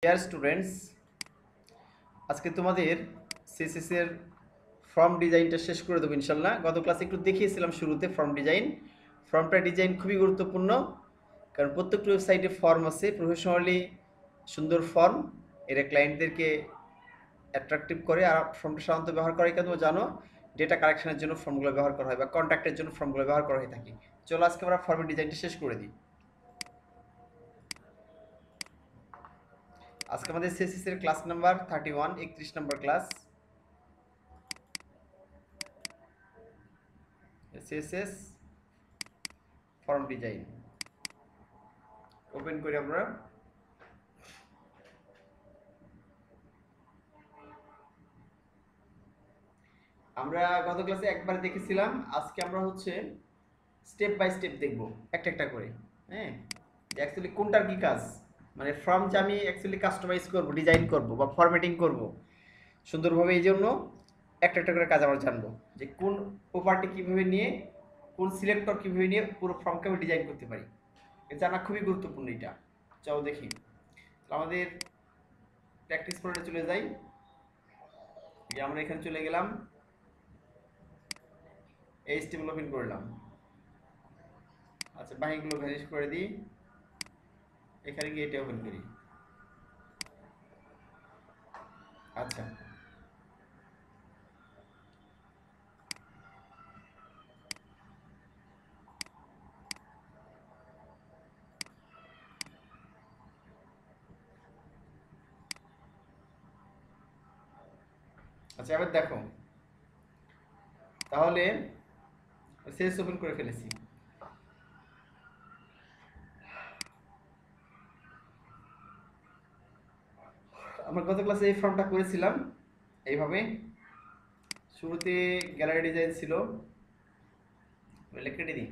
Dear students, আজকে তোমাদের CSS এর ফর্ম ডিজাইনটা শেষ করে দেবো ইনশাল্লাহ। গত ক্লাসে একটু দেখিয়েছিলাম শুরুতে ফর্ম ডিজাইন। ফর্মটা ডিজাইন খুবই গুরুত্বপূর্ণ, কারণ প্রত্যেকটা ওয়েবসাইটে ফর্ম আছে, প্রফেশনালি সুন্দর ফর্ম। এরা ক্লায়েন্টদেরকে অ্যাট্রাকটিভ করে। আর ফর্মটা সাধারণত ব্যবহার করে কেন জানো? ডেটা কালেকশনের জন্য ফর্মগুলো ব্যবহার করা হয় বা কন্ট্যাক্টের জন্য ফর্মগুলো ব্যবহার করা হয়ে থাকে। চলো আজকে আমরা ফর্মের ডিজাইনটা শেষ করে দিই। আজকে আমাদের সিএসএস এর class number 31, 31 number class. CSS form design open করি আমরা। আমরা গত ক্লাসে একবার দেখেছিলাম, আজকে আমরা হচ্ছে স্টেপ বাই স্টেপ দেখব, একটা একটা করে। হ্যাঁ, অ্যাকচুয়ালি কোনটার কি কাজ, মানে ফর্ম যে আমি অ্যাকচুয়ালি কাস্টমাইজ করব, ডিজাইন করব বা ফরম্যাটিং করব সুন্দরভাবে, এই জন্য একটা একটা করে কাজ আমরা জানবো যে কোন প্রপার্টি কীভাবে নিয়ে, কোন সিলেক্টর কীভাবে নিয়ে পুরো ফর্মকে আমি ডিজাইন করতে পারি। এটা জানা খুবই গুরুত্বপূর্ণ। এটা চলো দেখি। আমাদের প্র্যাকটিস করে চলে যাই। আমরা এখানে চলে গেলাম, এইচটিএমএল ওপেন করলাম। আচ্ছা, বাকিগুলো ভ্যানিশ করে দিই। এখানে গিয়ে এটা ওপেন করি। আচ্ছা, আচ্ছা এবার দেখো, তাহলে সেলস ওপেন করে ফেলেছি। আমরা গত ক্লাসে এই ফর্মটা করেছিলাম এইভাবে। শুরুতে গ্যালারি ডিজাইন ছিল, কেটে দিই।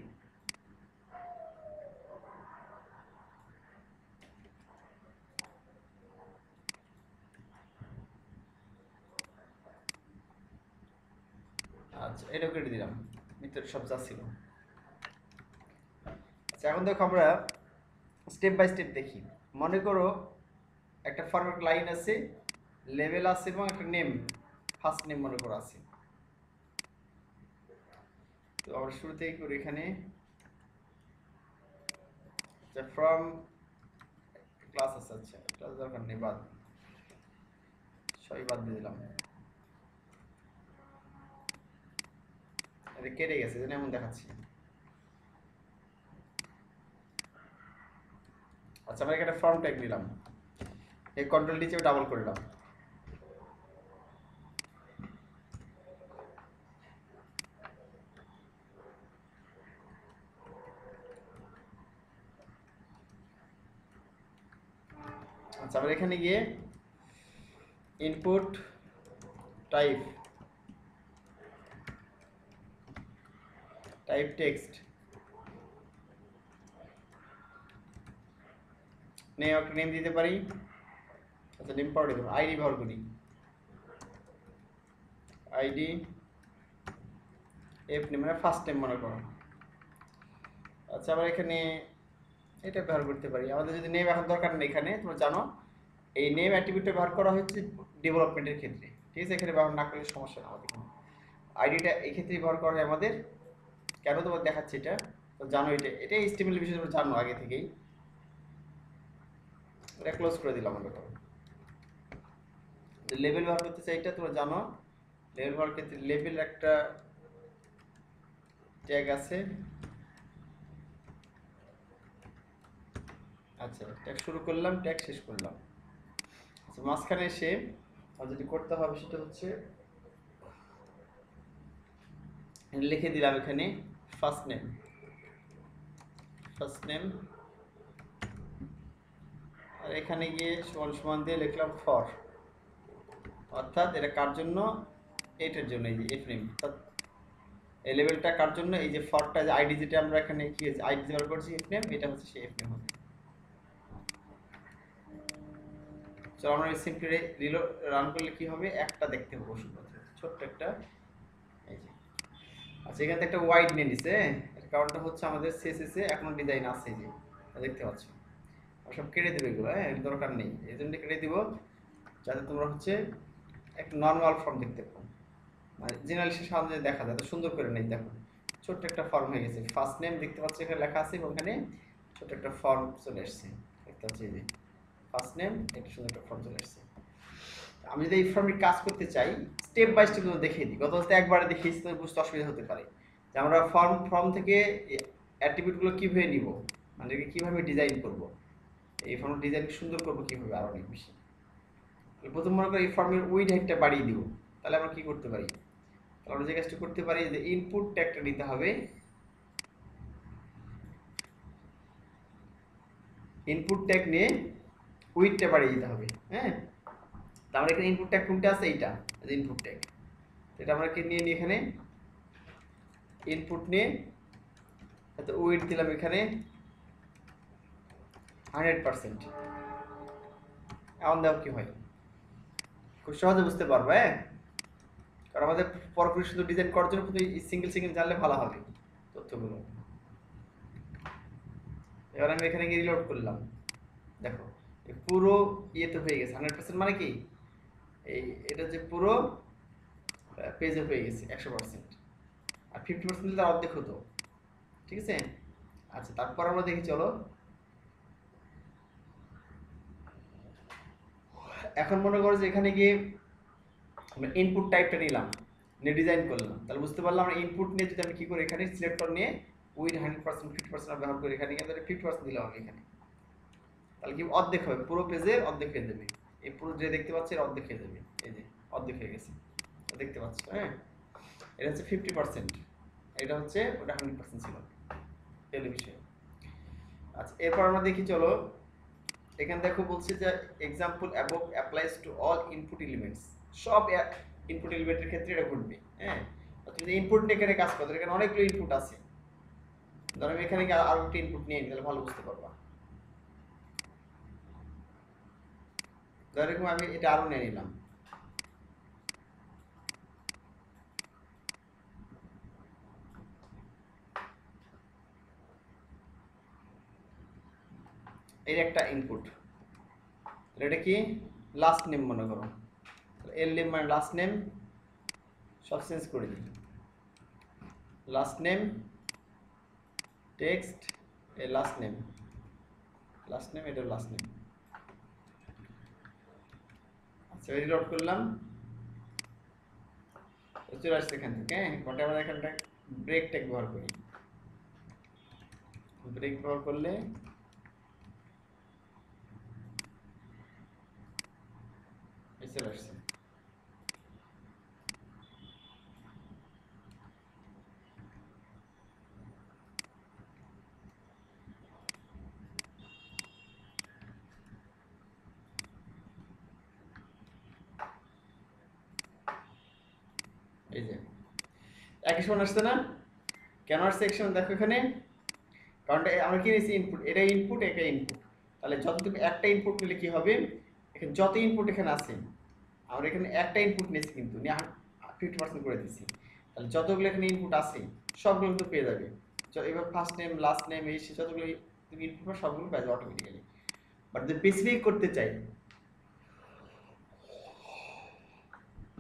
আচ্ছা, এটাও কেটে দিলাম, ভিতরে সব যা ছিল। আচ্ছা, এখন দেখো আমরা স্টেপ বাই স্টেপ দেখি। মনে করো একটা ফরম্যাট লাইন আছে, লেভেল আছে এবং একটা নেম, ফার্স্ট নেম মনে করো আছে। তো আমরা শুরুতেই করি এখানে ফ্রম ক্লাস আছে। আচ্ছা, ক্লাস দরকার নেই, বাদ, সবই বাদ দিয়ে দিলাম। এটা কেটে গেছে, যেন এমন দেখাচ্ছি। আচ্ছা, আমরা এখানে ফর্ম ট্যাগ নিলাম, এই কন্ট্রোল ডি চেপে ডাবল করলাম। আচ্ছা, আমরা এখানে গিয়ে ইনপুট টাইপ টেক্সট নেম, একটা নেম দিতে পারি। আচ্ছা, নেম পাওয়ার দেবো, আইডি ব্যবহার করি, আইডি এফ নেম মানে ফার্স্ট নেম মনে করো। আচ্ছা, আবার এখানে এটা ব্যবহার করতে পারি। আমাদের যদি নেম এখন দরকার নেই, এখানে তোমরা জানো এই নেম অ্যাট্রিবিউটটা ব্যবহার করা হচ্ছে ডেভেলপমেন্টের ক্ষেত্রে, ঠিক আছে? এখানে ব্যবহার না করলে সমস্যা না আমাদের। আইডিটা এই ক্ষেত্রে ব্যবহার করা হয় আমাদের। কেন তোমার দেখাচ্ছে এটা, তো জানো এটা এইচটিএমএল বিষয়ে তোমরা জানো আগে থেকেই। এটা ক্লোজ করে দিলাম আমরা। লেভেল ব্যবহার করতে চাই, এটা তোমরা জানো। লেভেল ব্যবহার ক্ষেত্রে লেভেল একটা ট্যাগ আছে। আচ্ছা, ট্যাগ শুরু করলাম, ট্যাগ শেষ করলাম। আচ্ছা, মাঝখানে এসে আর যেটি করতে হবে সেটা হচ্ছে লিখে দিলাম এখানে ফার্স্ট নেম, আর এখানে গিয়ে সমান সমান দিয়ে লিখলাম ফর, অর্থাৎ এটা কার জন্য? এটার জন্য, এই যে এফ নেম, অর্থাৎ এই লেভেলটা কার জন্য? এই যে ফরটা, যে আইডি যেটা আমরা এখানে কি আইডি ব্যবহার করছি এফ নেম, এটা হচ্ছে সেই এফ নেম হবে। চলো আমরা সিম্পলি রিলোড রান করলে কি হবে, একটা দেখতে পাবো শুধুমাত্র, ছোট্ট একটা, এই যে। আচ্ছা, এখানে একটা ওয়াইড নিয়ে নিছে, এর কারণটা হচ্ছে আমাদের সিএসএস এ এখনো ডিজাইন আছে, যে দেখতে পাচ্ছ। সব কেটে দেবে এগুলো, হ্যাঁ দরকার নেই, এই জন্য কেটে দিব যাতে তোমরা হচ্ছে একটা নর্মাল ফর্ম দেখতে পাও, মানে জেনারেল সামনে দেখা যায়, এত সুন্দর করে নেই দেখো, ছোট্ট একটা ফর্ম হয়ে গেছে, ফার্স্ট নেম দেখতে পাচ্ছি এখানে লেখা আছে এবং এখানে ছোট একটা ফর্ম চলে আসছে, দেখতে পাচ্ছি এই যে ফার্স্ট নেম, একটা সুন্দর একটা ফর্ম চলে আসছে। আমি যদি এই ফর্মে কাজ করতে চাই, স্টেপ বাই স্টেপ দেখিয়ে দিই, গত হচ্ছে একবারে দেখিয়েছি তো বুঝতে অসুবিধা হতে পারে, যে আমরা ফর্ম থেকে অ্যাট্রিবিউটগুলো কীভাবে নিব, মানে কীভাবে ডিজাইন করব, এই ফর্মের ডিজাইন সুন্দর করবো কীভাবে আরও অনেক বেশি। প্রথম মনে করি এই ফর্মের উইড হাইটটা বাড়িয়ে দিব, তাহলে আমরা কি করতে পারি, তাহলে আমরা যে কাজটা করতে পারি যে ইনপুট ট্যাগটা নিতে হবে, ইনপুট ট্যাগ নিয়ে উইডটা বাড়িয়ে দিতে হবে, হ্যাঁ। তাহলে এখানে ইনপুট ট্যাগ কোনটা আছে, এইটা ইনপুট ট্যাগ, এটা আমরা কি নিয়ে নিই এখানে ইনপুট নিয়ে, তো উইড দিলাম এখানে 100%, এখন দেখো কি হয়, খুব সহজে বুঝতে পারবো, হ্যাঁ, কারণ আমাদের পরপর শুধু ডিজাইন করার জন্য প্রতি সিঙ্গেল সিঙ্গেল জানলে ভালো হবে তথ্যগুলো। এবার আমি এখানে গিয়ে রিলোড করলাম, দেখো পুরো ইয়েতে হয়ে গেছে 100%, মানে কি এটা যে পুরো পেজে হয়ে গেছে 100%, আর 50% দিলে তার অর্ধেক হতো, ঠিক আছে। আচ্ছা তারপর আমরা দেখি, চলো এখন মনে করো যে এখানে গিয়ে আমরা ইনপুট টাইপটা নিলাম, নিয়ে ডিজাইন করলাম, তাহলে বুঝতে পারলাম আমরা ইনপুট নিয়ে যদি আমি কি করি, এখানে সিলেক্টর নিয়ে উইথ 100% 50% ব্যবহার করি, এখানে কিন্তু 50% দিলাম আমি এখানে, তাহলে কি অর্ধেক হবে, পুরো পেজের অর্ধেক হয়ে যাবে, এই পুরো যে দেখতে পাচ্ছি এর অর্ধেক হয়ে যাবে, এই যে অর্ধেক হয়ে গেছে, দেখতে পাচ্ছ, হ্যাঁ এটা হচ্ছে 50%, এটা হচ্ছে ওটা 100% ছিল, এই বিষয়। আচ্ছা এরপর আমরা দেখি, চলো এখানে দেখো বলছে যে example above applies to all input elements, সব ইনপুট এলিমেন্টের ক্ষেত্রে এটা ঘটবে, হ্যাঁ। তুমি যে ইনপুট নিয়ে এখানে কাজ করো, এখানে অনেকগুলো ইনপুট আছে, ধরো আমি এখানে আরো একটা ইনপুট নিয়ে নিই, তাহলে ভালো বুঝতে পারবা, ধরো এরকম আমি এটা আরো নিয়ে নিলাম, এর একটা ইনপুট, এটা কি লাস্ট নেম মনে করো, এর নেম মানে লাস্ট নেম, সব চেঞ্জ করে দিই, লাস্ট নেম টেক্সট, এর লাস্ট নেম এটা লাস্ট নেম। আচ্ছা রিলোড করলাম, চলে আসছে এখান থেকে, হ্যাঁ কোনটা আমরা এখানটা ব্রেক ট্যাগ ব্যবহার করি, ব্রেক ব্যবহার করলে চলে আসছে। এই যে একই সমান আসছে না, কেন আসছে এক সমান দেখো এখানে, কারণ আমরা কি নিয়েছি ইনপুট, এটা ইনপুট এটা ইনপুট, তাহলে যত তুমি একটা ইনপুট নিলে কি হবে, এখানে যত ইনপুট এখানে আছে, আমরা এখানে একটা ইনপুট নিয়েছি কিন্তু 50% করে দিচ্ছি, তাহলে যতগুলো এখানে ইনপুট আছে সবগুলো কিন্তু পেয়ে যাবে, এবার ফার্স্ট নেম লাস্ট নেম এই যতগুলো তুমি ইনপুট পাবে সবগুলো পেয়ে যাবে অটোমেটিক্যালি। বাট যদি স্পেসিফিক করতে চাই,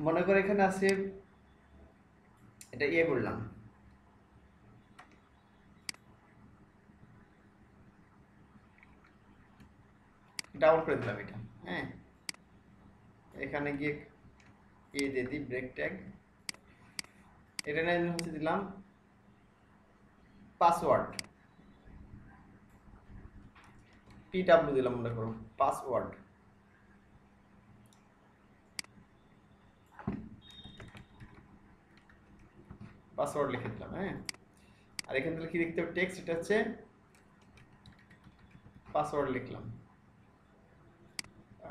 মনে করে এখানে আছে, এটা ইয়ে করলাম, ডাউন করে দিলাম এটা, হ্যাঁ এখানে গিয়ে এ দিয়ে দিই ব্রেক ট্যাগ, এটা নিয়ে হচ্ছে দিলাম পাসওয়ার্ড, পিডব্লিউ দিলাম মনে করো পাসওয়ার্ড, পাসওয়ার্ড লিখে দিলাম, হ্যাঁ। আর এখান থেকে কি লিখতে হবে, টেক্সট, এটা হচ্ছে পাসওয়ার্ড লিখলাম,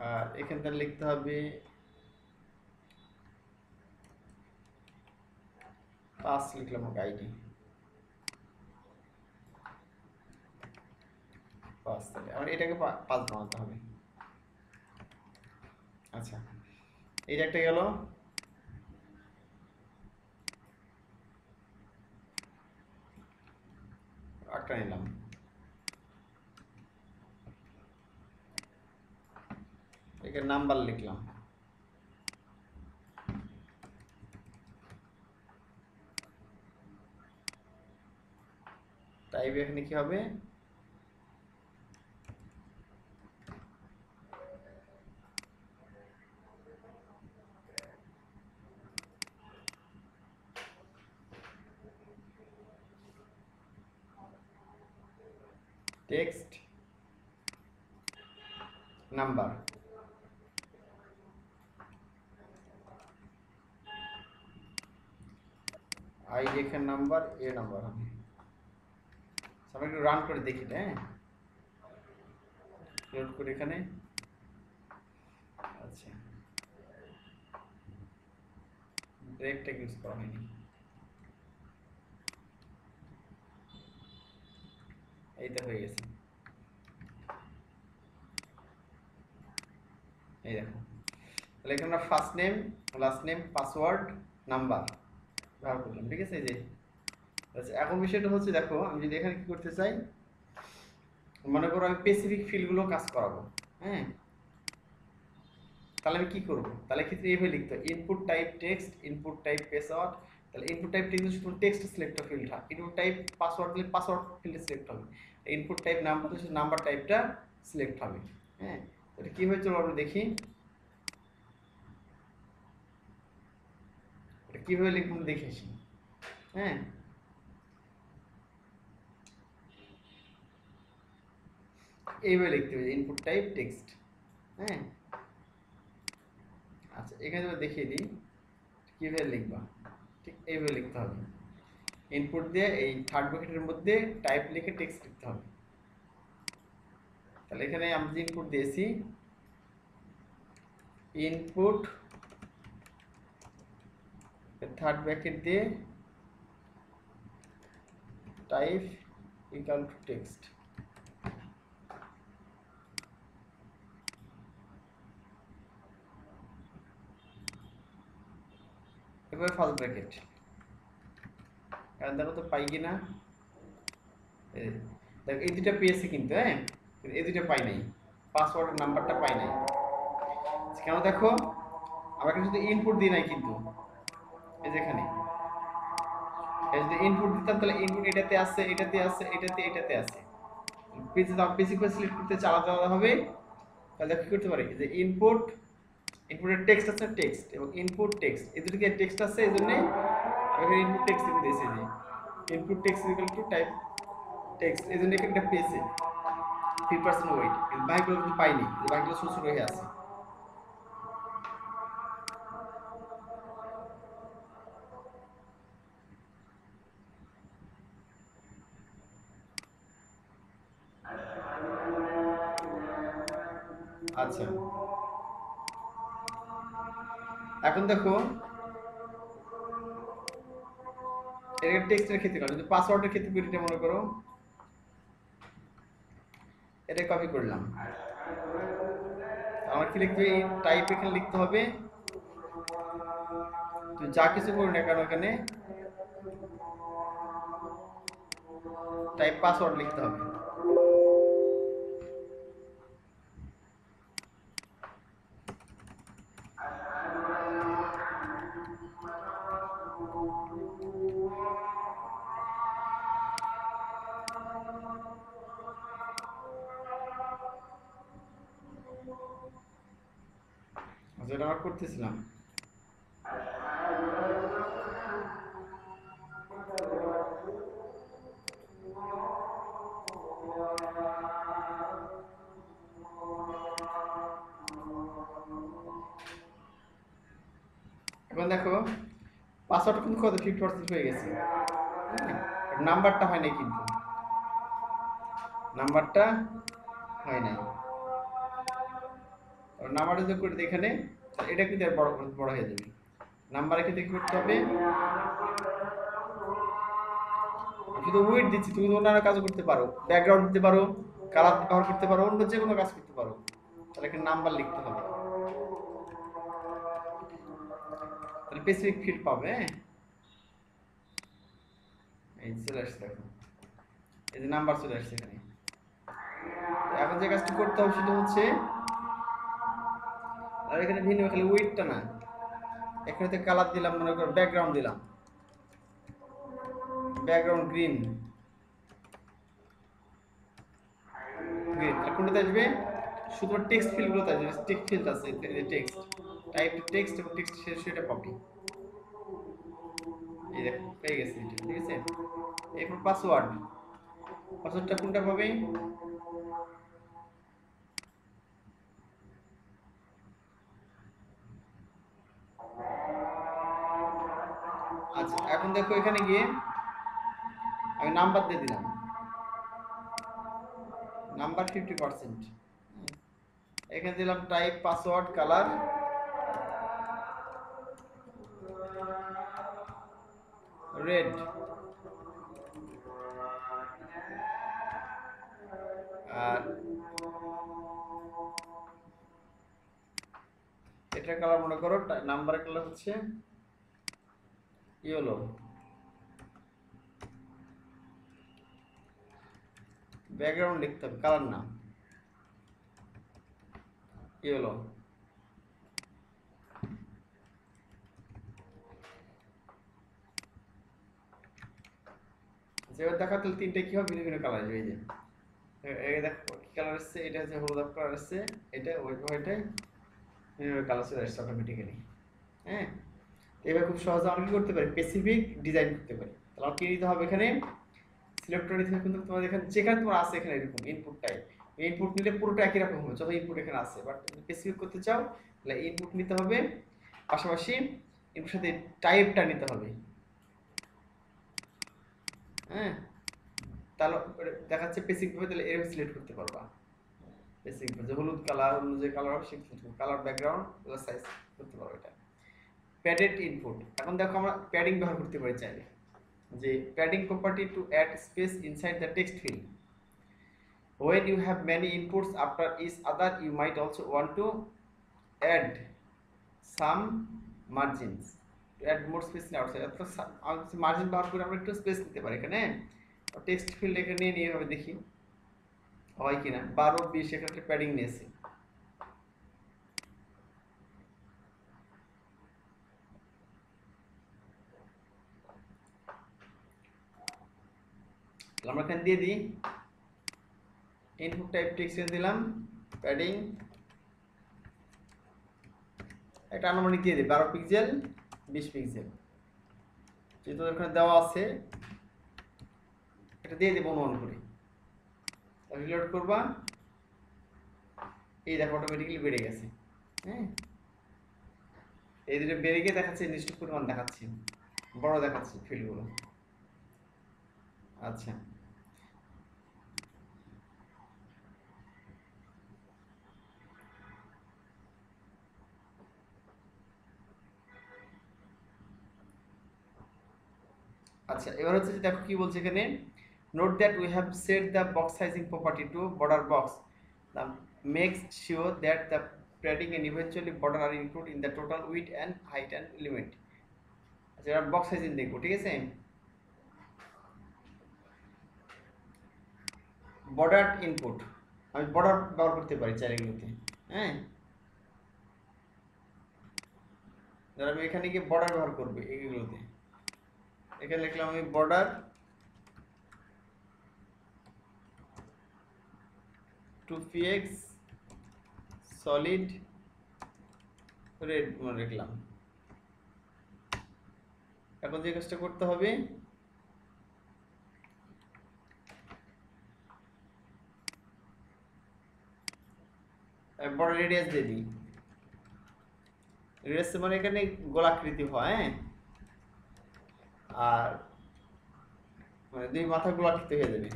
আর এখান থেকে লিখতে হবে পাস, লিখলাম ওকে আইডি পাস, তাহলে আমার এটাকে পাস বানাতে হবে। আচ্ছা এইটা একটা গেল, একটা নিলাম, এখানে নাম্বার লিখলাম। টাইপ এখানে কি হবে, টেক্সট নাম্বার। আই এখানে নাম্বার, এ নাম্বার হবে। আমরা একটু রান করে দেখি, হ্যাঁ লোড করে এখানে। আচ্ছা, ব্রেকটা ইউজ করা হয়নি। এইটা হয়ে গেছে, এই দেখো। তাহলে এখানে আমরা first name, last name, password, number ব্যবহার করলাম, ঠিক আছে। এই যে আচ্ছা, এখন বিষয়টা হচ্ছে দেখো, আমি যদি এখানে কি করতে চাই, মনে করো আমি স্পেসিফিক ফিল্ডগুলো কাজ করাবো, হ্যাঁ, তাহলে আমি কি করব? তাহলে ক্ষেত্রে এইভাবে লিখতে হয়, input type text, input type password. তাহলে ইনপুট টাইপ টেক্সট শুধু টেক্সট সিলেক্ট ফিল্ড হয়, ইনপুট টাইপ পাসওয়ার্ড দিলে পাসওয়ার্ড ফিল্ড সিলেক্ট হবে, ইনপুট টাইপ নাম্বার দিলে নাম্বার টাইপটা সিলেক্ট হবে, হ্যাঁ। এটা কি হয়েছে আমরা দেখি, এটা কিভাবে লিখবো দেখে আসি, হ্যাঁ। এইভাবে লিখতে হবে, ইনপুট টাইপ টেক্সট, হ্যাঁ। আচ্ছা, এখানে দেখিয়ে দিই কিভাবে লিখবা, ঠিক এইভাবে লিখতে হবে। ইনপুট দিয়ে এই থার্ড ব্র্যাকেটের মধ্যে টাইপ লিখে টেক্সট লিখতে হবে। তাহলে এখানে আমি যে ইনপুট দিয়েছি, ইনপুট থার্ড ব্র্যাকেট দিয়ে টাইপ ইকুয়াল টু টেক্সট, এবার ফার্স্ট ব্র্যাকেট। এখন দেখো তো পাই কিনা, দেখো এই দুটা পেয়েছি কিন্তু, হ্যাঁ, এই দুটা পাই নাই, পাসওয়ার্ড নাম্বারটা পাই নাই। কেন দেখো, আমাকে শুধু ইনপুট দিই নাই কিন্তু, এই যেখানে যদি ইনপুট দিতাম তাহলে ইনপুট এটাতে আছে, এটাতে আছে, এটাতে, এটাতে আছে। পেজে দাও, বেসিক করে সিলেক্ট করতে চালাতে হবে। তাহলে কি করতে পারি, যে ইনপুট, ইনপুটের টেক্সট আছে টেক্সট, এবং ইনপুট টেক্সট, এই দুটোকে টেক্সট আছে, এই জন্য আমি এখানে ইনপুট টেক্সট লিখে দিয়েছি, যে input text equal to type text, এই জন্য এখানে একটা পেয়েছে 3% ওয়েট, কিন্তু বাকিগুলো কিন্তু পাইনি, বাকিগুলো ছোট ছোট হয়ে আছে। আচ্ছা, এখন দেখো এটা টেক্সটের ক্ষেত্রে যদি পাসওয়ার্ডের ক্ষেত্রে করি, এটা মনে করো এটা কপি করলাম, আমার কি লিখতে হবে, টাইপ এখানে লিখতে হবে, তুমি যা কিছু করো না কেন এখানে টাইপ পাসওয়ার্ড লিখতে হবে। যেটা আমরা করতেছিলাম, এখন দেখো পাসওয়ার্ড কিন্তু কত 50% হয়ে গেছে, নাম্বারটা হয় নাই কিন্তু, নাম্বারটা হয় নাই। নাম্বারটা যদি করে দিই এখানে, এটা কিন্তু বড় বড় হয়ে যাবে। নাম্বারের ক্ষেত্রে কি করতে হবে, শুধু ওয়েট দিচ্ছি, তুমি অন্যান্য কাজ করতে পারো, ব্যাকগ্রাউন্ড দিতে পারো, কালার ব্যবহার করতে পারো, অন্য যে কোনো কাজ করতে পারো। তাহলে এখানে নাম্বার লিখতে হবে, তাহলে স্পেসিফিক ফিল্ড পাবে, হ্যাঁ। এই চলে আসছে, দেখো এই যে নাম্বার চলে আসছে এখানে। এখন যে কাজটি করতে হবে সেটা হচ্ছে আর এখানে ভিন্ন খালি উইডটা না, এখানে কালার দিলাম, মনে করো ব্যাকগ্রাউন্ড দিলাম, ব্যাকগ্রাউন্ড গ্রিন, গ্রিন। আর কোনটাতে আসবে? শুধুমাত্র টেক্সট ফিল্ডগুলোতে আসবে, টেক্সট ফিল্ড আছে, টেক্সট টাইপ টেক্সট, এবং টেক্সট সেটা পাবি। এই দেখো পেয়ে গেছি এটা, ঠিক আছে। এরপর পাসওয়ার্ড, পাসওয়ার্ডটা কোনটা পাবে? আচ্ছা এখন দেখো এখানে গিয়ে আমি নাম্বার দিয়ে দিলাম, নাম্বার 50%। এখানে দিলাম টাইপ পাসওয়ার্ড কালার রেড, আর এটার কালার মনে করো, নাম্বারের কালার হচ্ছে ইয়েলো, ব্যাকগ্রাউন্ড লিখতে হবে, কালার না, ইয়েলো। যেবার দেখা তাহলে তিনটে কি হবে, ভিন্ন ভিন্ন কালার আসবে। এই যে এই দেখো কি কালার আসছে, এটা হচ্ছে হলুদ কালার আসছে, এটা ওইটাই ভিন্ন ভিন্ন কালার চলে আসছে অটোমেটিক্যালি। হ্যাঁ, এবার খুব সহজে আমরা কি করতে পারি, স্পেসিফিক ডিজাইন করতে পারি। তাহলে আমার কি নিতে হবে এখানে, সিলেক্ট করে নিতে হবে, কিন্তু তোমার এখানে যেখানে তোমার আছে এখানে এরকম ইনপুট টাইপ, ইনপুট নিলে পুরোটা একই রকম হবে, যত ইনপুট এখানে আছে। বাট তুমি স্পেসিফিক করতে চাও তাহলে ইনপুট নিতে হবে, পাশাপাশি ইনপুট সাথে টাইপটা নিতে হবে। হ্যাঁ, তাহলে দেখাচ্ছে বেসিক ভাবে, তাহলে এরকম সিলেক্ট করতে পারবা। বেসিক যে হলুদ কালার, অন্য যে কালার হবে সেটা কালার, ব্যাকগ্রাউন্ড প্লাস সাইজ করতে পারবো এটা। প্যাডেড ইনপুট, এখন দেখো আমরা প্যাডিং ব্যবহার করতে পারি চাইলে, যে padding property to add space inside the text field. When you have many inputs after each other, you might also want to add some margins to add more space outside. অর্থাৎ margin ব্যবহার করে আমরা একটু space নিতে পারি এখানে। Text field এখানে নিয়ে এভাবে দেখি হয় কিনা, 12-20 এখানে প্যাডিং নিয়েছি। আমরা এখানে দিয়ে দিই ইনপুট টাইপ টেক্সট দিলাম, প্যাডিং একটা আনুমানিক দিয়ে দিই 12 পিক্সেল 20 পিক্সেল, যেহেতু এখানে দেওয়া আছে এটা দিয়ে দেবো অনুমান করে। রিলোড করবা, এই দেখো অটোমেটিক্যালি বেড়ে গেছে। হ্যাঁ, এই দুটো বেড়ে গিয়ে দেখাচ্ছে নির্দিষ্ট পরিমাণ দেখাচ্ছে, বড় দেখাচ্ছে ফিল্ডগুলো। আচ্ছা আচ্ছা এবার হচ্ছে যে দেখো কি বলছে এখানে, note that we have set the box sizing property to border box, the makes sure that the padding and eventually border are included in the total width and height and element। আচ্ছা এবার box sizing দেখবো, ঠিক আছে। Border input, আমি border ব্যবহার করতে পারি চাইলে এগুলোতে। হ্যাঁ, ধর আমি এখানে গিয়ে বর্ডার ব্যবহার করবো এইগুলোতে, এখানে লিখলাম আমি বর্ডার 2px সলিড রেড মনে লিখলাম। এখন যে কাজটা করতে হবে, বড় রেডিয়াস দিয়ে দিই, রেডিয়াস মানে এখানে গোলাকৃতি হয়। হ্যাঁ, আর মানে দুই মাথা গোলাকৃতি হয়ে যাবে।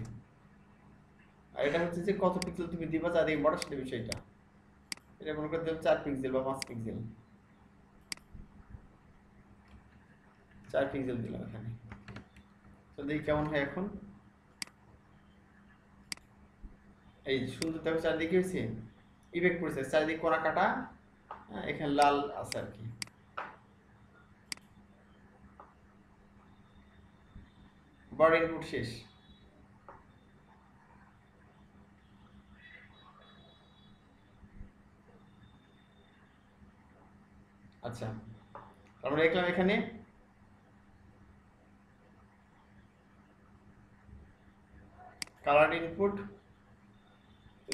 আর এটা হচ্ছে যে কত পিক্সেল তুমি দিবা যা দিয়ে বড় সেটা বিষয়টা, এটা মনে করতে 4 পিক্সেল বা 5 পিক্সেল, 4 পিক্সেল দিলাম এখানে। তো দেখি কেমন হয় এখন। এই সুন্দর দেখো চারদিকে হয়েছে ইফেক্ট পড়েছে, চারদিকে কোনা কাটা, এখানে লাল আছে আর কি। বড় ইনপুট শেষ। আচ্ছা, আমরা দেখলাম এখানে কালার ইনপুট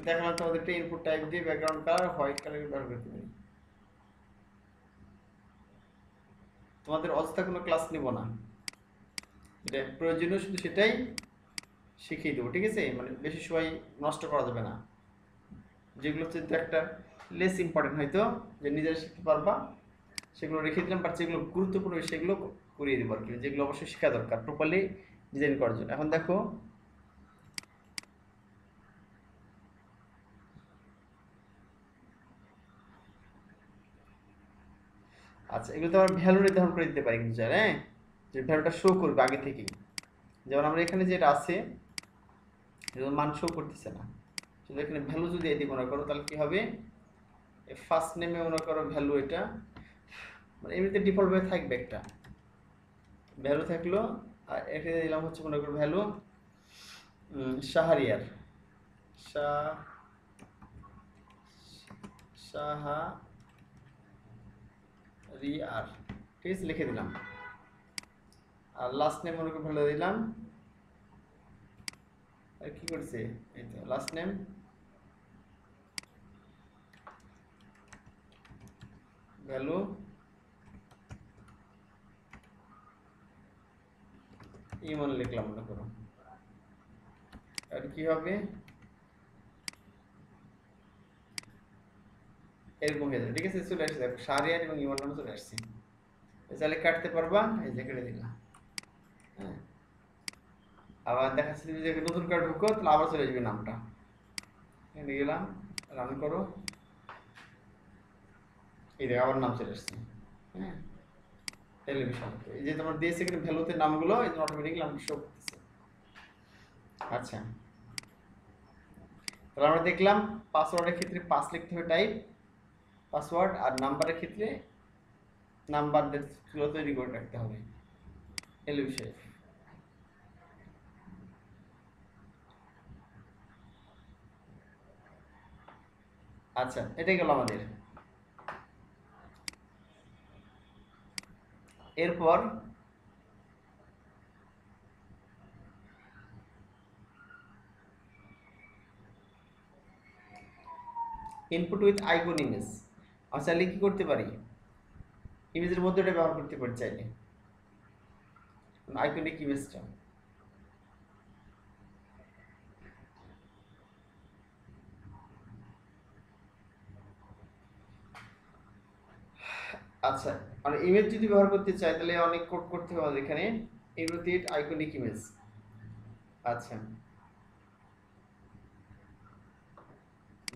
দেখলাম, তোমাদেরকে ইনপুট টাইপ দিয়ে ব্যাকগ্রাউন্ড কালার হোয়াইট কালার ব্যবহার করতে পারি। তোমাদের অযথা কোনো ক্লাস নিব না, যেটা প্রয়োজনীয় শুধু সেটাই শিখিয়ে দেবো, ঠিক আছে? মানে বেশি সময় নষ্ট করা যাবে না। যেগুলো হচ্ছে একটা লেস ইম্পর্টেন্ট হয়তো যে নিজেরা শিখতে পারবা সেগুলো রেখে দিলাম, বাট যেগুলো গুরুত্বপূর্ণ সেগুলো করিয়ে দেবো আর কি, যেগুলো অবশ্যই শেখা দরকার প্রপারলি ডিজাইন করার জন্য। এখন দেখো, আচ্ছা এগুলো তো আমরা ভ্যালু নির্ধারণ করে দিতে পারি কিন্তু স্যার, হ্যাঁ, যে ভ্যালুটা শো করবে আগে থেকেই। যেমন আমরা এখানে যেটা আছে মান শো করতেছে না, শুধু এখানে ভ্যালু যদি এদি মনে করো তাহলে কি হবে, ফার্স্ট নেমে মনে করো ভ্যালু, এটা মানে এমনিতে ডিফল্ট ভাবে থাকবে একটা ভ্যালু থাকলো, আর এখানে দিলাম হচ্ছে মনে করো ভ্যালু শাহরিয়ার, শাহ শাহরিয়ার, ঠিক আছে, লিখে দিলাম। আর লাস্ট নেম মনে করো ভ্যালু দিলাম, আর কি করছে, এই তো লাস্ট নেম ভ্যালু ইমন লিখলাম মনে করো, আর কি হবে এরকম হয়ে যাবে, ঠিক আছে? চলে আসছে, দেখো শাহরিয়ার এবং ইমন নাম চলে আসছে। তাহলে কাটতে পারবা, এই যে কেটে দিলাম, হ্যাঁ। আবার দেখাচ্ছি তুমি যে নতুন কার্ড ঢুকো তাহলে আবার চলে আসবে নামটা, এখানে গেলাম, রান করো, এই দেখো আবার নাম চলে আসছে, হ্যাঁ। টেলিভিশন, এই যে তোমার দিয়েছে এখানে ভ্যালুতে নামগুলো, এই জন্য অটোমেটিক্যালি নাম শো করতেছে। আচ্ছা, তাহলে আমরা দেখলাম পাসওয়ার্ডের ক্ষেত্রে পাস লিখতে হবে টাইপ পাসওয়ার্ড, আর নাম্বারের ক্ষেত্রে নাম্বার তৈরি করে রাখতে হবে, এলো বিষয়। আচ্ছা, এটাই গেল আমাদের। এরপর ইনপুট উইথ আইকন ইমেজ, আমি চাইলে কি করতে পারি, ইমেজের মধ্যে এটা ব্যবহার করতে পারি চাইলে, আইকনিক ইমেজটা। আচ্ছা, আর ইমেজ যদি ব্যবহার করতে চাই তাহলে অনেক কোড করতে হবে এখানে, ইনপুট আইকনিক ইমেজ। আচ্ছা,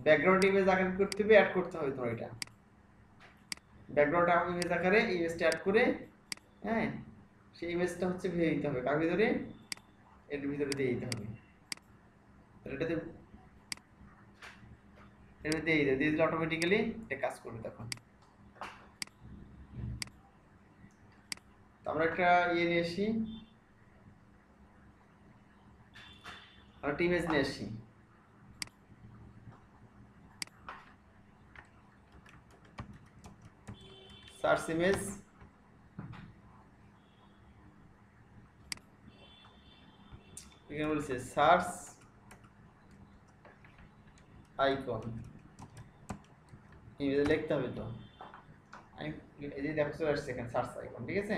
ব্যাকগ্রাউন্ড ইমেজ আকারে করতে হবে, অ্যাড করতে হবে তোমার এটা, ব্যাকগ্রাউন্ড ইমেজ আকারে ইমেজটা অ্যাড করে, হ্যাঁ, সেই ইমেজটা হচ্ছে ভেঙে দিতে হবে কার ভিতরে, এর ভিতরে দিয়ে দিতে হবে। তাহলে এটাতে এর ভিতরে দিয়ে দিলে অটোমেটিক্যালি এটা কাজ করবে তখন। তো আমরা একটা ইয়ে নিয়ে আসি, আমরা একটা ইমেজ নিয়ে আসি, সার্চ ইমেজ, এখানে বলছে সার্চ আইকন, ইমেজে লিখতে হবে তো, আমি এই যে দেখো চলে আসছে এখানে সার্চ আইকন, ঠিক আছে?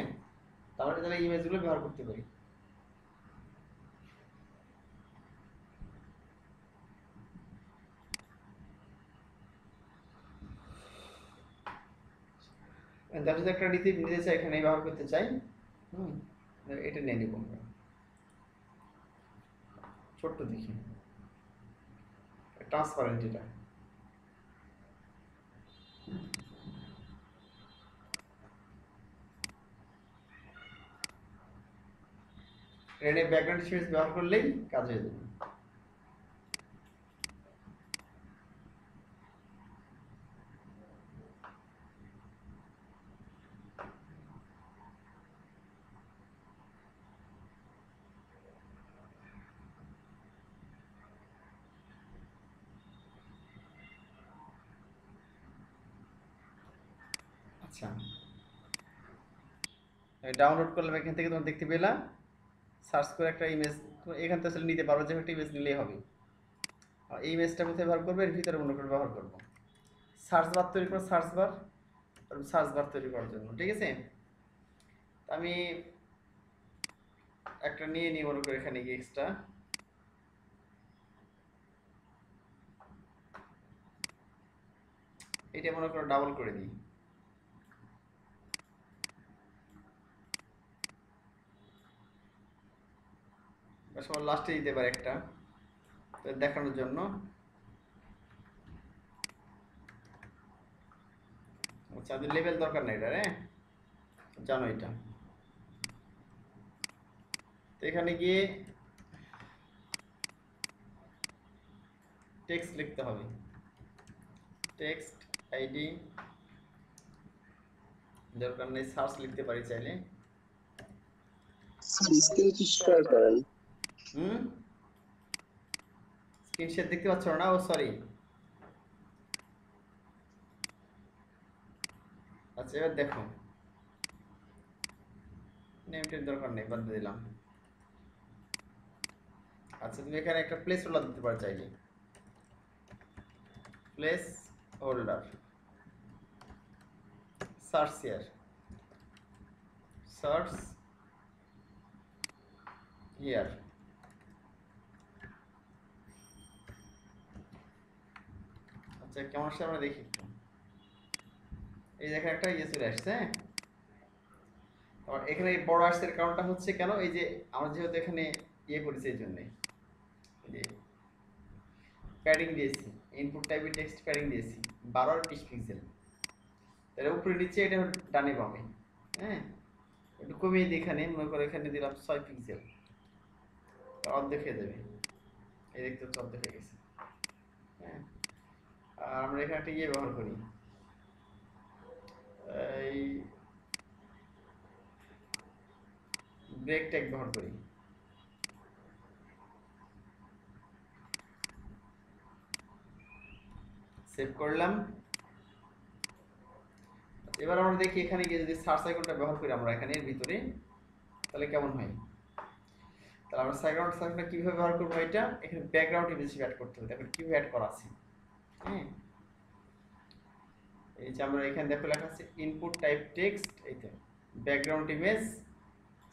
তাহলে তাহলে ইমেজগুলো ব্যবহার করতে পারি। দেখো যদি একটা নীতি নিতে চাই, এখানে ব্যবহার করতে চাই, হুম, এটা নিয়ে নিব আমরা, ছোট্ট দেখি ট্রান্সপারেন্ট এটা, এটা ব্যাকগ্রাউন্ড ইমেজ ব্যবহার করলেই কাজ হয়ে যাবে। আচ্ছা, আমি ডাউনলোড করলাম এখান থেকে, তোমরা দেখতে পেলা। সার্চ করে একটা ইমেজ এখান থেকে আসলে নিতে পারো, যে একটা ইমেজ নিলেই হবে। আর এই ইমেজটা কোথায় ব্যবহার করবো, এর ভিতরে মনে করে ব্যবহার করবো। সার্চ বার তৈরি করো, সার্চ বার তৈরি করার জন্য, ঠিক আছে। আমি একটা নিয়ে নিই মনে করি এখানে গিয়ে এক্সট্রা, এটা মনে করো ডাবল করে দিই। সবার লাস্টে দিতে পারে একটা, দেখানোর জন্য। আচ্ছা, লেভেল দরকার নেই এটা, হ্যাঁ, জানো এটা। তো এখানে গিয়ে টেক্সট লিখতে হবে, টেক্সট আইডি, দরকার নেই সার্চ লিখতে পারি চাইলে। স্ক্রিন শেয়ার করেন। স্ক্রিন শেয়ার দেখতে পাচ্ছ না? ও সরি। আচ্ছা, এবার দেখো, নেমটির দরকার নেই, বাদ দিয়ে দিলাম। আচ্ছা, তুমি এখানে একটা প্লেস হোল্ডার দিতে পারো চাইলে, place holder, search here, search here. আচ্ছা, কেমন আসছে আমরা দেখি একটু। এই দেখেন একটা ইয়ে চলে আসছে, হ্যাঁ। আর এখানে এই বড় আসছে কারণটা হচ্ছে কেন, এই যে আমরা যেহেতু এখানে ইয়ে করেছি এই জন্যে, যে প্যাডিং দিয়েছি, ইনপুট টাইপের টেক্সট প্যাডিং দিয়েছি 12 আর 20 পিক্সেল। এর উপরে নিচে এটা ডানে বামে, হ্যাঁ। একটু কমিয়ে দিই, এখানে মনে করো এখানে দিলাম 6 পিক্সেল, অর্ধেক হয়ে যাবে। এই দেখতে হচ্ছে অর্ধেক হয়ে গেছে, হ্যাঁ। আর আমরা এখানে একটা ইয়ে ব্যবহার করি, এই ব্রেক ট্যাগ ব্যবহার করি। সেভ করলাম। এবার আমরা দেখি এখানে গিয়ে যদি সার্চ আইকনটা ব্যবহার করি আমরা এখানে এর ভিতরে, তাহলে কেমন হয়। তাহলে আমরা ব্যাকগ্রাউন্ড সার্চটা কিভাবে ব্যবহার করবো, এটা এখানে ব্যাকগ্রাউন্ড ইমেজ অ্যাড করতে হবে। দেখো কিভাবে অ্যাড করা আছে, হ্যাঁ। এই যে আমরা এখানে দেখো লেখা আছে ইনপুট টাইপ টেক্সট, এইটা background image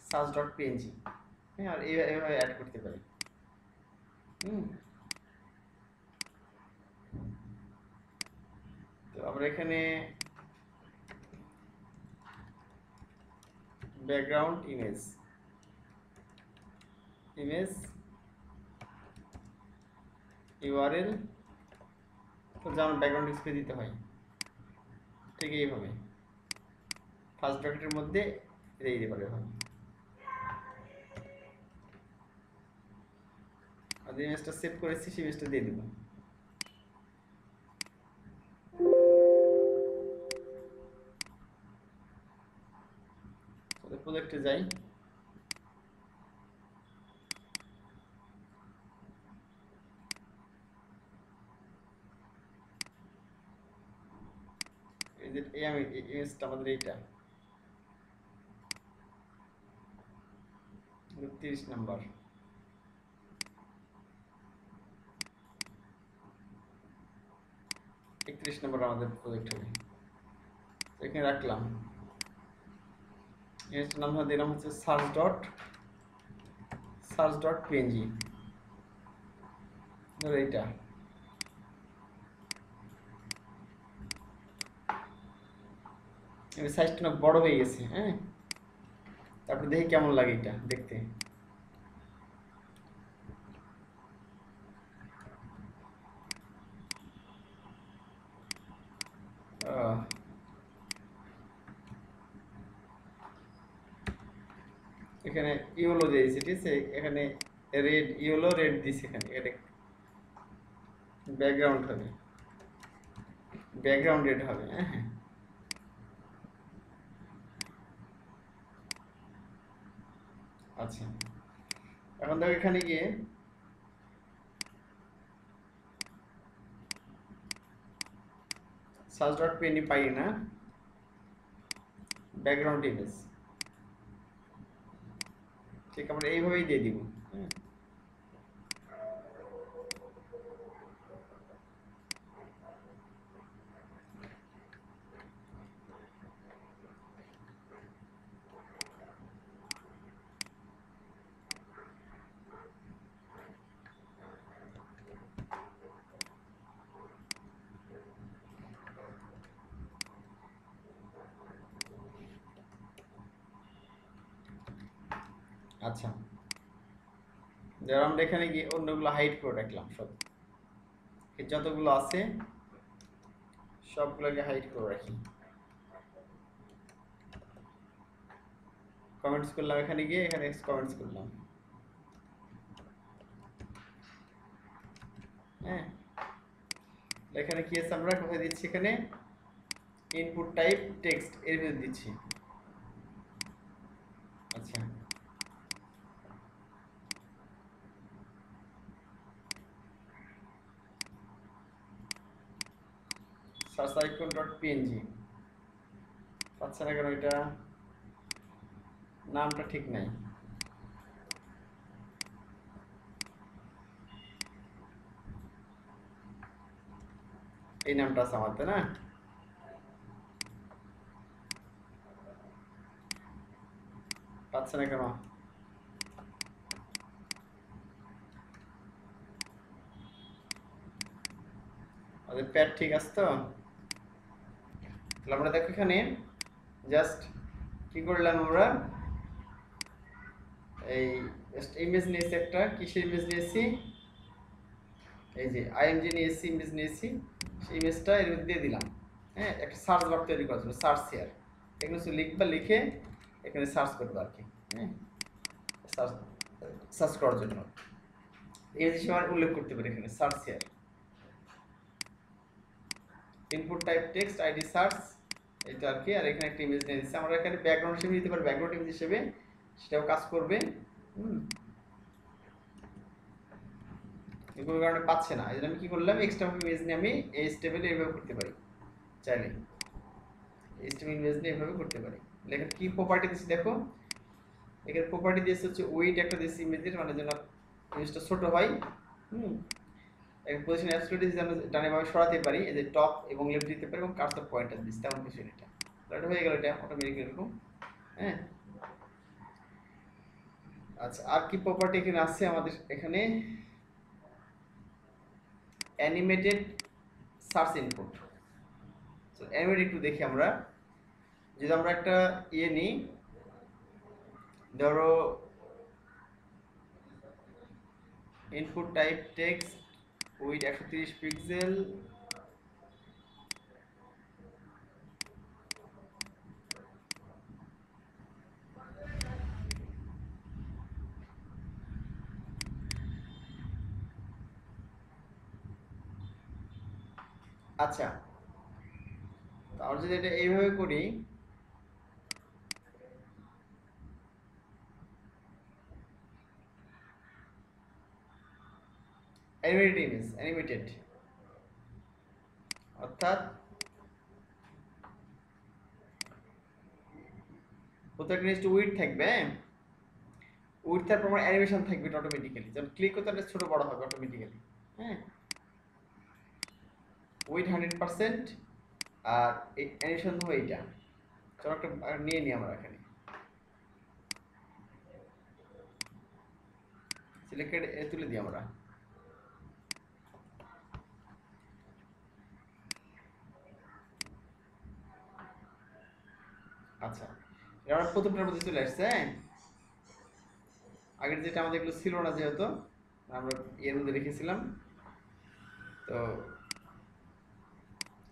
search dot PNG, হ্যাঁ। আর এইভাবে অ্যাড করতে পারি। তো আমরা এখানে ব্যাকগ্রাউন্ড ইমেজ ইউআরএল, তো যেমন ব্যাকগ্রাউন্ড ডিসপ্লে দিতে হয় ঠিক এইভাবে ফার্স্ট ব্র্যাকেটের মধ্যে দিয়ে দিতে পারে ভাবে। আর যে ইমেজটা সেভ করেছি সেই ইমেজটা দিয়ে দিব। প্রজেক্টে যাই, এই আমি ইমেজটা আমাদের এইটা 30 নাম্বার, আমাদের প্রজেক্ট হবে। এখানে রাখলাম, ইমেজটার নাম দিলাম হচ্ছে সার্চ ডট পিএনজি, ধরো এইটা। সাইজটা বড় হয়ে গেছে, হ্যাঁ। তারপর দেখি কেমন লাগে এটা দেখতে। এখানে ইয়েলো দিয়েছি, ঠিক আছে। এখানে রেড, ইয়েলো রেড দিয়েছি, এখানে এটা ব্যাকগ্রাউন্ড হবে, ব্যাকগ্রাউন্ড রেড হবে, হ্যাঁ হ্যাঁ। আচ্ছা, এখন দেখো এখানে গিয়ে সার্চ ডট পিএনজি পাই না, ব্যাকগ্রাউন্ড ইমেজ, ঠিক আমরা এইভাবেই দিয়ে দিব। হ্যাঁ, আচ্ছা, যারা আমরা এখানে গিয়ে অন্যগুলো হাইড করে রাখলাম, সব যতগুলো আছে সবগুলোকে হাইড করে রাখি। কমেন্টস করলাম, এখানে গিয়ে এখানে কমেন্টস করলাম। হ্যাঁ, এখানে কি আছে আমরা কোথায় দিচ্ছি, এখানে ইনপুট টাইপ টেক্সট এর ভিতরে দিচ্ছি। আচ্ছা, সার্চ আইকন ডট পিএনজি পাচ্ছে না কেন, এটা নামটা ঠিক নাই। এই নামটা আছে আমার, তাই না? পাচ্ছে না কেন? আমাদের প্যাড ঠিক আছে তো? তাহলে আমরা দেখো এখানে জাস্ট কি করলাম, আমরা এই ইমেজ নিয়েছি, একটা কিসের ইমেজ নিয়েছি, এই যে আইএমজি নিয়েছি, ইমেজ নিয়েছি, সেই ইমেজটা এর মধ্যে দিয়ে দিলাম। হ্যাঁ, একটা সার্চ বার তৈরি করার জন্য, সার্চ হিয়ার, এখানে কিছু লিখবা, লিখে এখানে সার্চ করবে আর কি। হ্যাঁ, সার্চ সার্চ করার জন্য ইমেজ হিসেবে উল্লেখ করতে পারি এখানে search here, input type text ID search, এটা আর কি। আর এখানে একটা ইমেজ নিয়ে দিচ্ছি আমরা, এখানে ব্যাকগ্রাউন্ড হিসেবে দিতে পারি, ব্যাকগ্রাউন্ড ইমেজ হিসেবে, সেটাও কাজ করবে। কোনো কারণে পাচ্ছে না, এই জন্য আমি কি করলাম, এক্সট্রা ইমেজ নিয়ে আমি এই টেবিলে এইভাবে করতে পারি, চাইলে এইচটিএমএল ইমেজ নিয়ে এইভাবে করতে পারি। এখানে কি প্রপার্টি দিচ্ছি দেখো, এখানে প্রপার্টি দিয়েছে হচ্ছে ওয়েট একটা দিয়েছি ইমেজের, মানে যেন ইমেজটা ছোট হয়। পজিশন অ্যাবসলিউট যেন ডানে বামে সরাতে পারি, এই যে টপ এবং লেফট দিতে পারি, এবং কার্সর পয়েন্টার দিচ্ছি, তেমন কিছু এটা। এটা হয়ে গেল, এটা অটোমেটিক এরকম। হ্যাঁ, আচ্ছা, আর কি প্রপার্টি এখানে আছে আমাদের, এখানে অ্যানিমেটেড সার্চ ইনপুট। অ্যানিমেটেড একটু দেখি আমরা, যদি আমরা একটা ইয়ে নিই, ধরো input type text with 130 pixel, আচ্ছা, তাহলে যদি এটা এইভাবে করি, অ্যানিমেটেড ইমেজ, অ্যানিমেটেড অর্থাৎ প্রত্যেকটা জিনিস উইড থাকবে, উইড থাকার পর অ্যানিমেশন থাকবে অটোমেটিক্যালি, যখন ক্লিক করতে এটা ছোট বড় হবে অটোমেটিক্যালি। হ্যাঁ, উইড 100%, আর এই অ্যানিমেশন হবে এইটা। চলো একটা নিয়ে নিই আমরা, এখানে সিলেক্টেড তুলে দিই আমরা। আচ্ছা, এবার প্রথমটার মধ্যে চলে আসছে। হ্যাঁ, আগের যেটা আমাদের এগুলো ছিল না, যেহেতু আমরা এর মধ্যে রেখেছিলাম, তো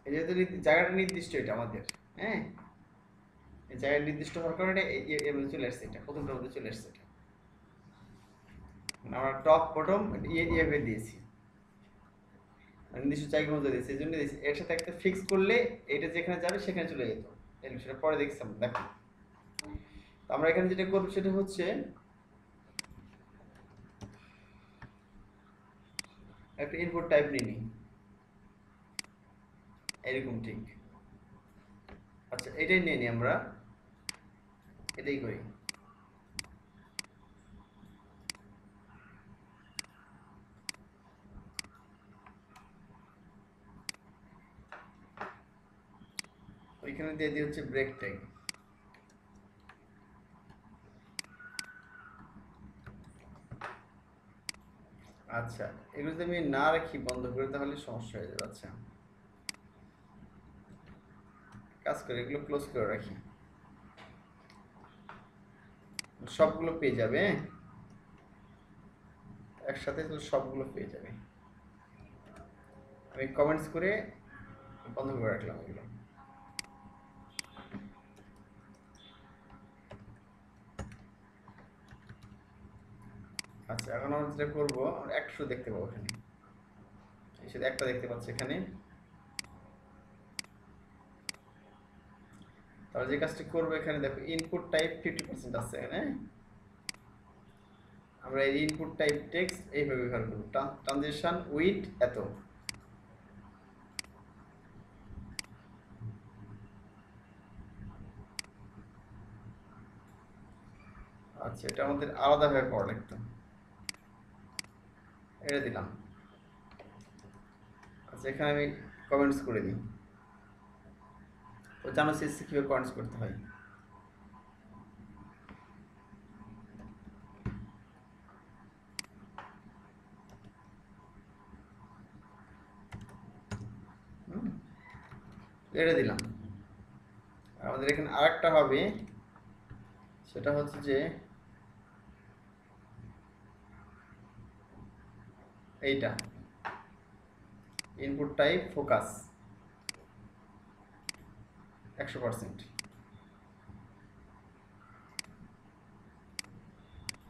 এই যেহেতু জায়গাটা নির্দিষ্ট এটা আমাদের। হ্যাঁ, এই জায়গা নির্দিষ্ট হওয়ার কারণে এর মধ্যে চলে আসছে, এটা প্রথমটার মধ্যে চলে আসছে। এটা আমরা টপ বটম ইয়ে দিয়েছি, নির্দিষ্ট জায়গার মধ্যে দিয়েছি, এই জন্য দিয়েছি। এর সাথে একটা ফিক্স করলে এটা যেখানে যাবে সেখানে চলে যেত, এই বিষয়টা পরে দেখছিলাম। দেখো, তো আমরা এখানে যেটা করবো সেটা হচ্ছে একটা ইনপুট টাইপ নিয়ে নিই, এরকম ঠিক। আচ্ছা, এটাই নিয়ে নিই আমরা, এটাই করি। ওইখানে দিয়ে দিই হচ্ছে ব্রেক ট্যাগ। আচ্ছা, এগুলো যদি আমি না রাখি বন্ধ করে তাহলে সমস্যা হয়ে যাবে। আচ্ছা, কাজ করে এগুলো ক্লোজ করে রাখি, সবগুলো পেয়ে যাবে। একসাথে সবগুলো পেয়ে যাবে। আমি কমেন্টস করে বন্ধ করে রাখলাম এগুলো। আচ্ছা, এখন আমরা যেটা করবো, আমরা একটা শুধু দেখতে পাবো এখানে, শুধু একটা দেখতে পাচ্ছি এখানে। তাহলে যে কাজটি করবো এখানে দেখো, ইনপুট টাইপ 50% আছে এখানে। আমরা এই ইনপুট টাইপ টেক্সট এইভাবে ব্যবহার করব, ট্রানজিশন উইথ এত। আচ্ছা, এটা আমাদের আলাদাভাবে পড়া লাগতো, এটা দিলাম। আচ্ছা, এখানে আমি কমেন্টস করে দিই। ও জানো সিএসসি কিভাবে কমেন্টস করতে হয়। এটা দিলাম। আমাদের এখানে আরেকটা হবে, সেটা হচ্ছে যে এইটা ইনপুট টাইপ ফোকাস 100%।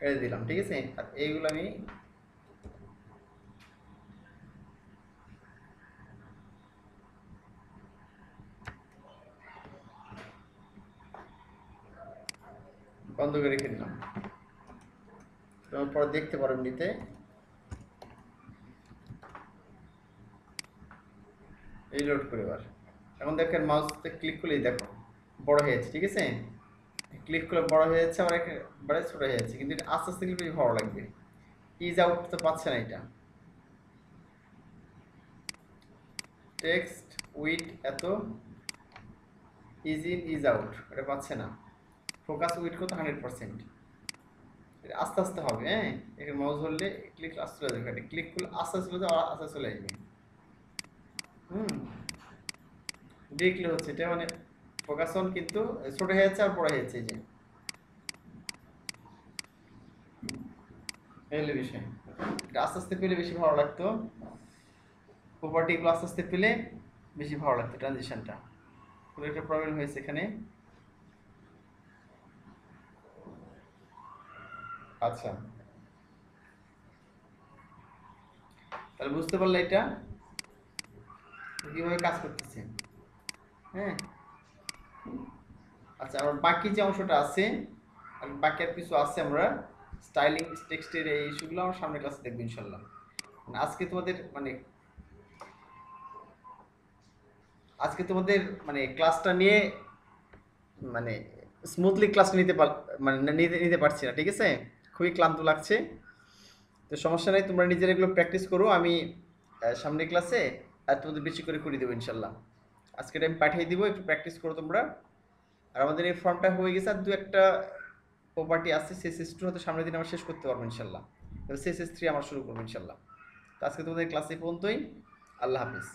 এটা দিলাম, ঠিক আছে। আর এইগুলো আমি বন্ধ করে রেখে দিলাম, পরে দেখতে পারো এমনিতে। রিলোড করে এবার, এখন দেখেন মাউসতে ক্লিক করলেই দেখো বড় হয়ে যাচ্ছে, ঠিক আছে। ক্লিক করলে বড় হয়ে যাচ্ছে, আবার একবারে ছোট হয়ে যাচ্ছে, কিন্তু এটা আস্তে আস্তে ক্লিক ভালো লাগবে। ইজ আউট তো পাচ্ছে না এটা, টেক্সট উইথ এত, ইজ ইন ইজ আউট এটা পাচ্ছে না। ফোকাস উইথ কত 100%। এটা আস্তে আস্তে হবে। হ্যাঁ, এখানে মাউস ধরলে ক্লিক আস্তে চলে যাবে, ক্লিক করলে আস্তে আস্তে চলে যাবে, আস্তে চলে আসবে। দেখলে হচ্ছে এটা মানে ফোকাস অন, কিন্তু ছোট হয়ে যাচ্ছে আর বড় হয়ে যাচ্ছে। এই যে এগুলো বিষয়, এটা আস্তে আস্তে পেলে বেশি ভালো লাগতো। প্রপার্টিগুলো আস্তে আস্তে পেলে বেশি ভালো লাগতো। ট্রানজিশনটা খুব একটা প্রবলেম হয়েছে এখানে। আচ্ছা, তাহলে বুঝতে পারলে এটা কিভাবে কাজ করতেছে। হ্যাঁ, আচ্ছা, আমার বাকি যে অংশটা আছে, আর বাকি আর কিছু আছে, আমরা স্টাইলিং টেক্সটের এই ইস্যুগুলো আমরা সামনের ক্লাসে দেখবো ইনশাল্লাহ। আজকে তোমাদের মানে ক্লাসটা নিয়ে মানে স্মুথলি ক্লাস নিতে পারছি না, ঠিক আছে। খুবই ক্লান্ত লাগছে, তো সমস্যা নাই, তোমরা নিজেরা এগুলো প্র্যাকটিস করো। আমি সামনের ক্লাসে আর তোমাদের বেশি করে দেবো ইনশাল্লাহ। আজকে আমি পাঠিয়ে দিব, একটু প্র্যাকটিস করো তোমরা। আর আমাদের এই ফর্মটা হয়ে গেছে, আর দু একটা প্রপার্টি আছে, সিএসএস 2 হয়তো সামনের দিন আমরা শেষ করতে পারবো ইনশাল্লাহ। সিএসএস 3 আমরা শুরু করবো ইনশাল্লাহ। তো আজকে তোমাদের ক্লাসে পর্যন্তই। আল্লাহ হাফিজ।